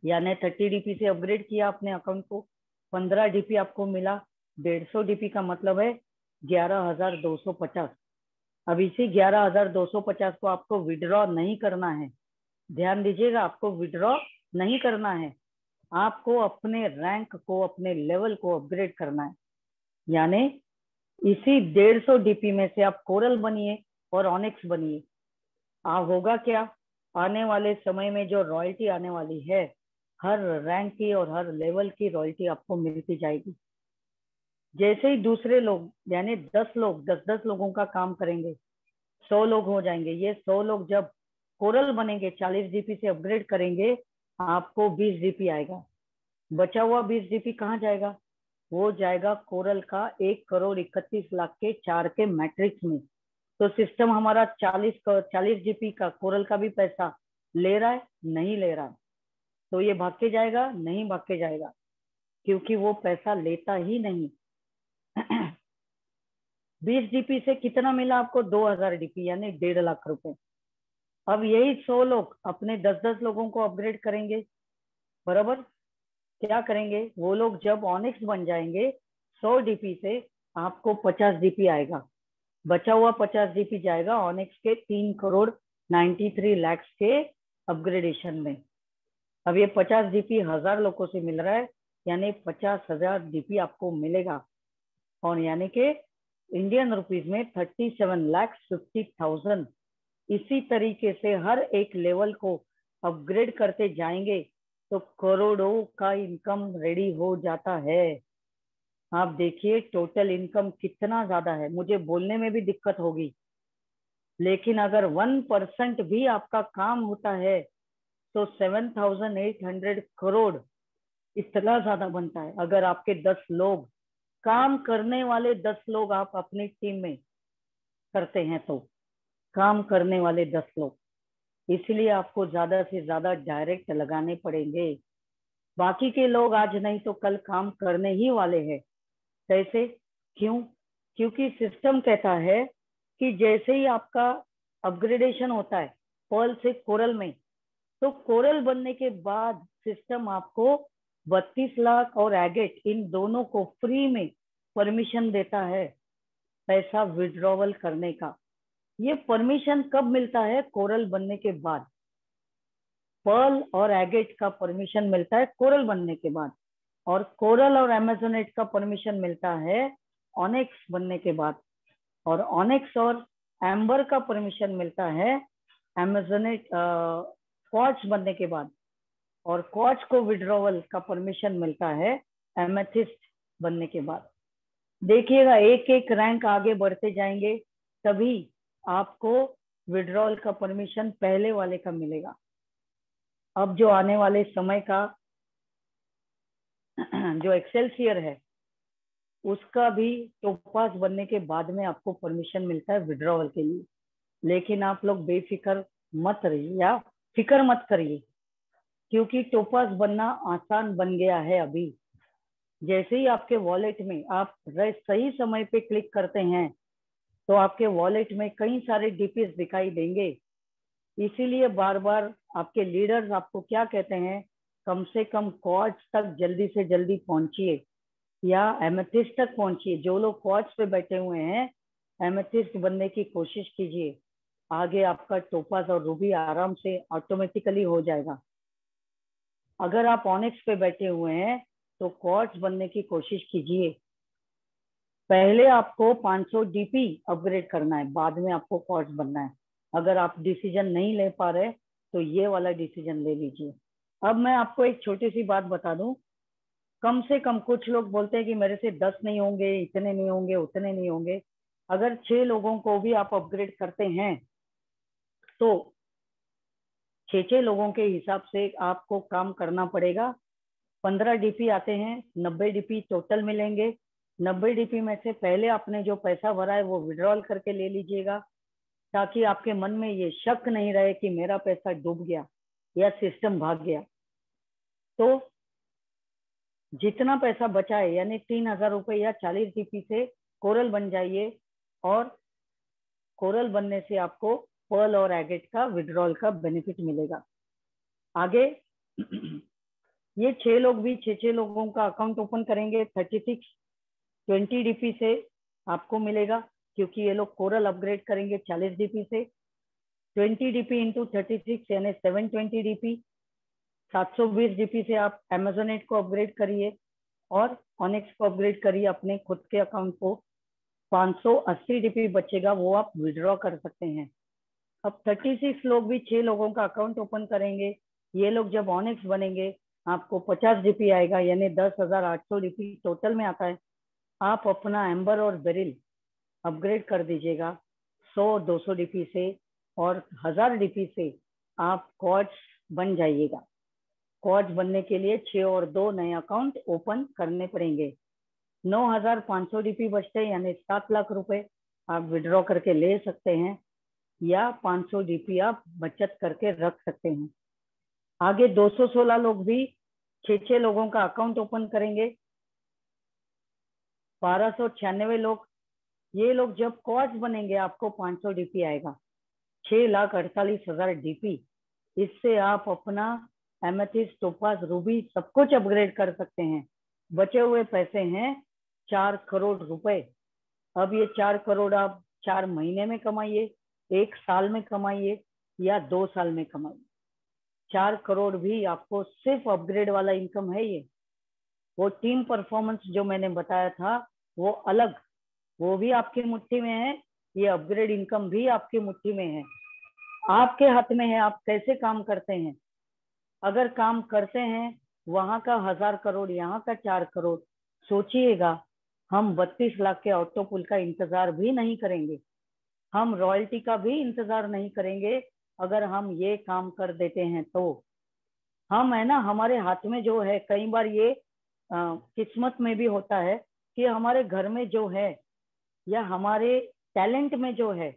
A: यानी 30 DP से अपग्रेड किया अपने अकाउंट को, 15 DP आपको मिला, 150 DP का मतलब है 11,250। अब इसी 11,250 को आपको विड्रॉ नहीं करना है, ध्यान दीजिएगा, आपको विड्रॉ नहीं करना है, आपको अपने रैंक को, अपने लेवल को अपग्रेड करना है। यानी इसी 150 DP में से आप कोरल बनिए और ऑनिक्स बनिए। होगा क्या? आने वाले समय में जो रॉयल्टी आने वाली है, हर रैंक की और हर लेवल की रॉयल्टी आपको मिलती जाएगी। जैसे ही दूसरे लोग यानी 10 लोग 10-10 लोगों का काम करेंगे, 100 लोग हो जाएंगे। ये 100 लोग जब कोरल बनेंगे, 40 DP से अपग्रेड करेंगे, आपको 20 डीपी आएगा। बचा हुआ 20 डीपी कहाँ जाएगा? वो जाएगा कोरल का 1,31,00,000 के 4 के मैट्रिक्स में। तो सिस्टम हमारा 40 डीपी का कोरल का भी पैसा ले रहा है? नहीं ले रहा है। तो ये भाग के जाएगा? नहीं भाग के जाएगा, क्योंकि वो पैसा लेता ही नहीं। 20 डीपी से कितना मिला आपको? 2,000 डीपी, यानी 1.5 लाख रुपए। अब यही 100 लोग अपने 10-10 लोगों को अपग्रेड करेंगे, बराबर। क्या करेंगे वो लोग? जब ऑनिक्स बन जाएंगे 100 डीपी से आपको 50 डीपी आएगा। बचा हुआ 50 डीपी जाएगा ऑनिक्स के 3,93,00,000 के अपग्रेडेशन में। अब ये 50 डीपी 1000 लोगों से मिल रहा है, यानी 50,000 डीपी आपको मिलेगा। और यानी कि इंडियन रुपीज में 37,50,000। इसी तरीके से हर एक लेवल को अपग्रेड करते जाएंगे तो करोड़ों का इनकम रेडी हो जाता है। आप देखिए टोटल इनकम कितना ज्यादा है। मुझे बोलने में भी दिक्कत होगी, लेकिन अगर 1% भी आपका काम होता है तो 7,800 करोड़ इतना ज्यादा बनता है। अगर आपके 10 लोग, काम करने वाले 10 लोग आप अपनी टीम में करते हैं, तो काम करने वाले 10 लोग, इसलिए आपको ज्यादा से ज्यादा डायरेक्ट लगाने पड़ेंगे। बाकी के लोग आज नहीं तो कल काम करने ही वाले हैं। कैसे? क्यों? क्योंकि सिस्टम कहता है कि जैसे ही आपका अपग्रेडेशन होता है पर्ल से कोरल में, तो कोरल बनने के बाद सिस्टम आपको 32 लाख और एगेट इन दोनों को फ्री में परमिशन देता है पैसा विड्रॉवल करने का। ये परमिशन कब मिलता है? कोरल बनने के बाद। पर्ल और एगेट का परमिशन मिलता है कोरल बनने के बाद, और कोरल और अमेजोनेट का परमिशन मिलता है ऑनिक्स बनने के बाद, और ऑनिक्स और एम्बर का परमिशन मिलता है अमेजोनेट क्वार्ट्ज बनने के बाद, और क्वार्ट्ज को विड्रॉवल का परमिशन मिलता है एमेथिस्ट बनने के बाद। देखिएगा एक एक रैंक आगे बढ़ते जाएंगे, तभी आपको विड्रॉवल का परमिशन पहले वाले का मिलेगा। अब जो आने वाले समय का जो एक्सेलसियर है, उसका भी टोपास बनने के बाद में आपको परमिशन मिलता है विड्रॉवल के लिए। लेकिन आप लोग बेफिक्र मत रहिए या फिक्र मत करिए, क्योंकि टोपास बनना आसान बन गया है अभी। जैसे ही आपके वॉलेट में आप सही समय पे क्लिक करते हैं तो आपके वॉलेट में कई सारे डीपीज दिखाई देंगे। इसीलिए बार बार आपके लीडर्स आपको क्या कहते हैं? कम से कम क्वार्ट्ज तक जल्दी से जल्दी पहुंचिए या एमेथिस्ट तक पहुंचिए। जो लोग क्वार्ट्ज पे बैठे हुए हैं, एमेथिस्ट बनने की कोशिश कीजिए। आगे आपका टोपास और रूबी आराम से ऑटोमेटिकली हो जाएगा। अगर आप ऑनिक्स पे बैठे हुए हैं तो क्वार्ट्ज बनने की कोशिश कीजिए। पहले आपको 500 डीपी अपग्रेड करना है, बाद में आपको क्वार्ट्ज बनना है। अगर आप डिसीजन नहीं ले पा रहे तो ये वाला डिसीजन ले लीजिए। अब मैं आपको एक छोटी सी बात बता दूं। कम से कम कुछ लोग बोलते हैं कि मेरे से 10 नहीं होंगे, इतने नहीं होंगे, उतने नहीं होंगे। अगर 6 लोगों को भी आप अपग्रेड करते हैं तो 6 लोगों के हिसाब से आपको काम करना पड़ेगा। 15 डीपी आते हैं, 90 डीपी टोटल मिलेंगे। 90 डीपी में से पहले आपने जो पैसा भरा है वो विड्रॉल करके ले लीजिएगा, ताकि आपके मन में ये शक नहीं रहे कि मेरा पैसा डूब गया या सिस्टम भाग गया। तो जितना पैसा बचा है, यानी 3,000 रुपये या 40 डीपी से कोरल बन जाइए, और कोरल बनने से आपको पर्ल और एगेट का विड्रॉल का बेनिफिट मिलेगा। आगे ये 6 लोग भी 6 लोगों का अकाउंट ओपन करेंगे। 3620 डीपी से आपको मिलेगा, क्योंकि ये लोग कोरल अपग्रेड करेंगे 40 डीपी से। 20 डीपी इंटू 36 यानी 720 डीपी। 720 डीपी से आप अमेजोनेट को अपग्रेड करिए और ऑनिक्स को अपग्रेड करिए अपने खुद के अकाउंट को। 580 डीपी बचेगा, वो आप विड्रॉ कर सकते हैं। अब 36 लोग भी 6 लोगों का अकाउंट ओपन करेंगे। ये लोग जब ऑनिक्स बनेंगे आपको 50 डीपी आएगा, यानी 10,800 डीपी टोटल में आता है। आप अपना एम्बर और बेरिल अपग्रेड कर दीजिएगा 100-200 डीपी से, और 1000 डीपी से आप क्वार्ट्ज बन जाइएगा। कोच बनने के लिए 6 और 2 नए अकाउंट ओपन करने पड़ेंगे। 9,500 DP बचते हैं, यानी 7 लाख रुपए आप विड्रॉ करके ले सकते हैं, या 500 DP आप बचत करके रख सकते हैं। आगे 216 लोग भी 6 लोगों का अकाउंट ओपन करेंगे। 1296 लोग, ये लोग जब कोच बनेंगे आपको 500 DP आएगा, 6,48,000 DP। इससे आप अपना एमेथिस्ट, टोपाज, रूबी सब कुछ अपग्रेड कर सकते हैं। बचे हुए पैसे हैं 4 करोड़ रुपए। अब ये 4 करोड़ आप 4 महीने में कमाइए, 1 साल में कमाइए, या 2 साल में कमाइए। 4 करोड़ भी आपको सिर्फ अपग्रेड वाला इनकम है। ये वो टीम परफॉर्मेंस जो मैंने बताया था वो अलग, वो भी आपकी मुट्ठी में है। ये अपग्रेड इनकम भी आपकी मुट्ठी में है, आपके हाथ में है, आप कैसे काम करते हैं। अगर काम करते हैं, वहां का 1000 करोड़, यहाँ का 4 करोड़, सोचिएगा हम 32 लाख के ऑटो पुल का इंतजार भी नहीं करेंगे, हम रॉयल्टी का भी इंतजार नहीं करेंगे। अगर हम ये काम कर देते हैं तो हम, है ना, हमारे हाथ में जो है, कई बार ये किस्मत में भी होता है कि हमारे घर में जो है या हमारे टैलेंट में जो है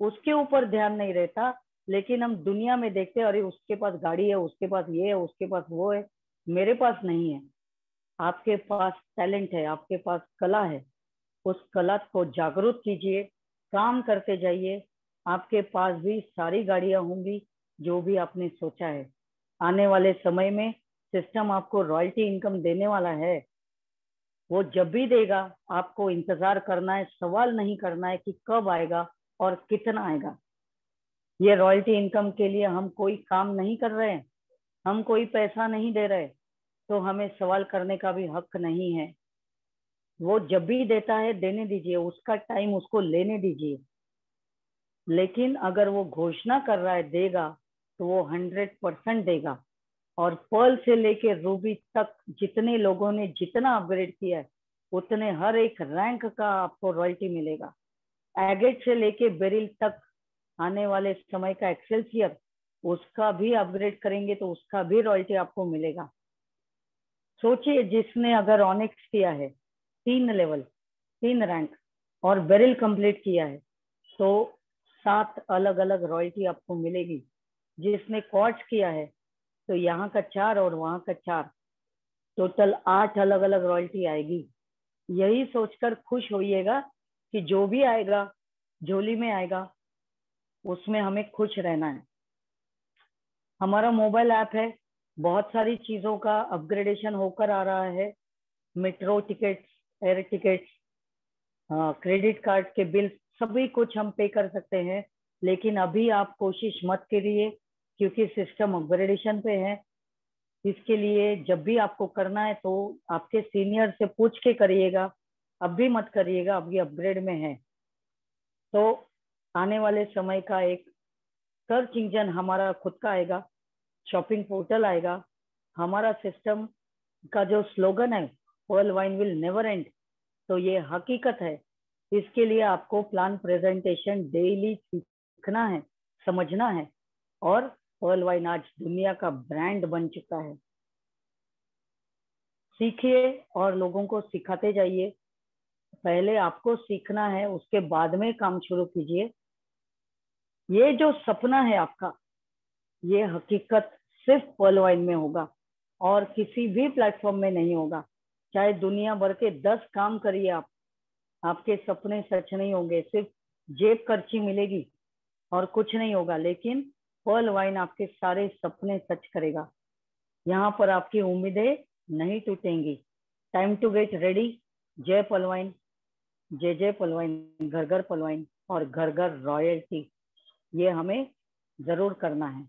A: उसके ऊपर ध्यान नहीं रहता, लेकिन हम दुनिया में देखते हैं, अरे उसके पास गाड़ी है, उसके पास ये है, उसके पास वो है, मेरे पास नहीं है। आपके पास टैलेंट है, आपके पास कला है, उस कला को जागरूक कीजिए, काम करते जाइए, आपके पास भी सारी गाड़ियां होंगी जो भी आपने सोचा है। आने वाले समय में सिस्टम आपको रॉयल्टी इनकम देने वाला है। वो जब भी देगा आपको इंतजार करना है, सवाल नहीं करना है कि कब आएगा और कितना आएगा। ये रॉयल्टी इनकम के लिए हम कोई काम नहीं कर रहे हैं, हम कोई पैसा नहीं दे रहे, तो हमें सवाल करने का भी हक नहीं है। वो जब भी देता है देने दीजिए, उसका टाइम उसको लेने दीजिए। लेकिन अगर वो घोषणा कर रहा है देगा, तो वो 100% देगा। और पर्ल से लेके रूबी तक जितने लोगों ने जितना अपग्रेड किया है, उतने हर एक रैंक का आपको रॉयल्टी मिलेगा। एगेट से लेके बेरिल तक आने वाले समय का एक्सेल्सियर, उसका भी अपग्रेड करेंगे तो उसका भी रॉयल्टी आपको मिलेगा। सोचिए, जिसने अगर ऑनिक्स किया है 3 लेवल 3 रैंक और बेरिल कंप्लीट किया है, तो 7 अलग अलग रॉयल्टी आपको मिलेगी। जिसने क्वार्ट्ज किया है तो यहाँ का 4 और वहां का 4, टोटल 8 अलग अलग रॉयल्टी आएगी। यही सोचकर खुश होइएगा कि जो भी आएगा झोली में आएगा, उसमें हमें खुश रहना है। हमारा मोबाइल ऐप है, बहुत सारी चीजों का अपग्रेडेशन होकर आ रहा है। Metro tickets, air tickets, credit card के बिल, सभी कुछ हम पे कर सकते हैं। लेकिन अभी आप कोशिश मत करिए, क्योंकि सिस्टम अपग्रेडेशन पे है। इसके लिए जब भी आपको करना है तो आपके सीनियर से पूछ के करिएगा, अब भी मत करिएगा, अभी अपग्रेड में है। तो आने वाले समय का एक सर्च इंजन हमारा खुद का आएगा, शॉपिंग पोर्टल आएगा। हमारा सिस्टम का जो स्लोगन है, pearl wine will never end, तो ये हकीकत है। इसके लिए आपको प्लान प्रेजेंटेशन डेली सीखना है, समझना है, और पर्ल वाइन आज दुनिया का ब्रांड बन चुका है। सीखिए और लोगों को सिखाते जाइए। पहले आपको सीखना है, उसके बाद में काम शुरू कीजिए। ये जो सपना है आपका, ये हकीकत सिर्फ पर्ल वाइन में होगा और किसी भी प्लेटफॉर्म में नहीं होगा। चाहे दुनिया भर के 10 काम करिए आप, आपके सपने सच नहीं होंगे। सिर्फ जेब खर्ची मिलेगी और कुछ नहीं होगा, लेकिन पर्ल वाइन आपके सारे सपने सच करेगा। यहाँ पर आपकी उम्मीदें नहीं टूटेंगी। Time to get ready. जय पर्ल वाइन, जय जय पर्ल वाइन, घर घर पर्ल वाइन और घर घर रॉयल्टी। ये हमें जरूर करना है।